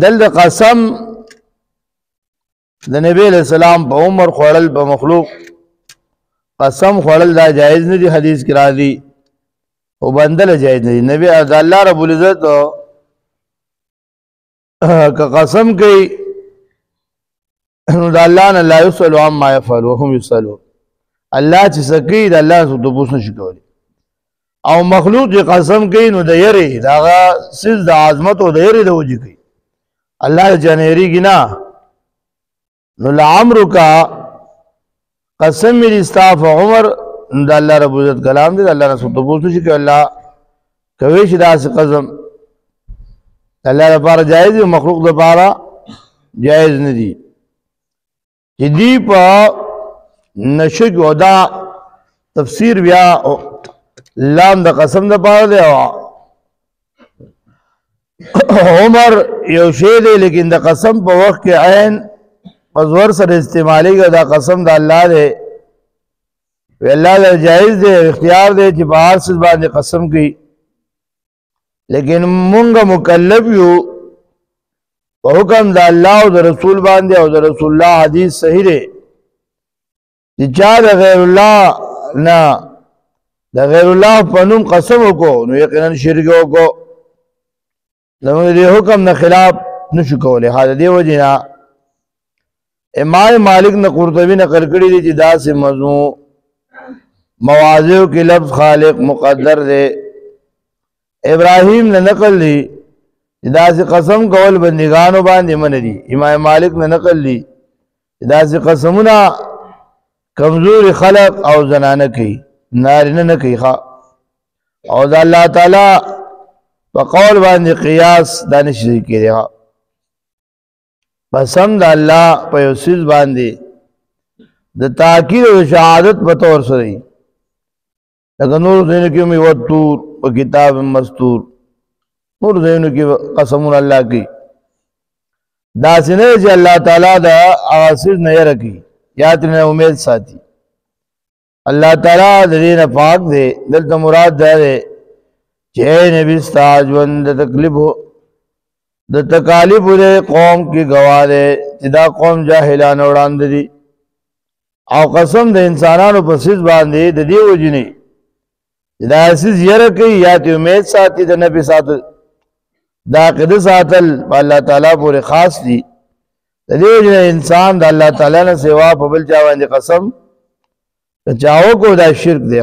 دل قسم د نبی علیہ السلام په عمر خوړل په مخلوق قسم خوړل دا جایز نه دی حدیث کې راځي او بندل جایز نه دی نبی الله رب العزت که قسم کوي نو د الله نه لا يسأل عما يفعل وهم يسألون الله چې سکی د الله څخه تاسو نشي کولی او مخلوق چې قسم کوي نو د یری دا سیز د عظمت او د یری د وجه کوي الله جنری گنا نو لعمر کا قسم میری استاف عمر د الله رب عزت کلام دی الله رسول تاسو شي کوي الله کوي چې دا قسم الله لپاره جایز او مخلوق لپاره جایز نه دی چې دی په نشک او دا تفسیر بیا لام د قسم د پاره دی عمر یو شی دی لیکن د قسم په وخت کې عین مزور سره استعمالي دا قسم د الله دی وی الله له جایز دی اختیار دی چې په هر څه باندې قسم کوي لیکن مونږ مکلف یو په حکم د الله او د رسول باندې او د رسول الله حدیث صحیح دی چې چا د غیر الله نه د غیر الله په نوم قسم وکړو نو یقینا شرک وکړو زموږ د حکم نه خلاف نشو کولی حال دی وجنا امام مالک نے قرطبی نقل کړی دی چې داسې موضوع مواضع کې لفظ خالق مقدر دی ابراهیم نے نقل دی چې داسې قسم کول بندگانو باندې من دي امام مالک نے نقل دی چې داسې قسمونه کمزور خلق او زنانه کوي نارینه نه کوي او د الله تعالی په قول باندې قیاس دانش کړي قسم د الله په یو سیز باندې د تاکید او شهادت په تور سره لکه نور دین کې مې وتور په کتاب مستور نور دین کې قسم الله کوي دا څنګه چې الله تعالی دا اواسر نه رکی یا ترنه امید ساتي الله تعالی د دې نه پاک دی دلته مراد ده چې نبی استاجوند تکلیف د تکالیف د قوم کی گواه ده چې دا قوم جاهلان وړاندې دي او قسم د انسانانو په سیس باندې د دې وجنی دا سیس یره کوي یا ته امید ساتي د نبی ساتل دا قد ساتل الله تعالی پورې خاص دي د دې وجنی انسان د الله تعالی نه سوا په بل چا باندې قسم چاو کو دا شرک دی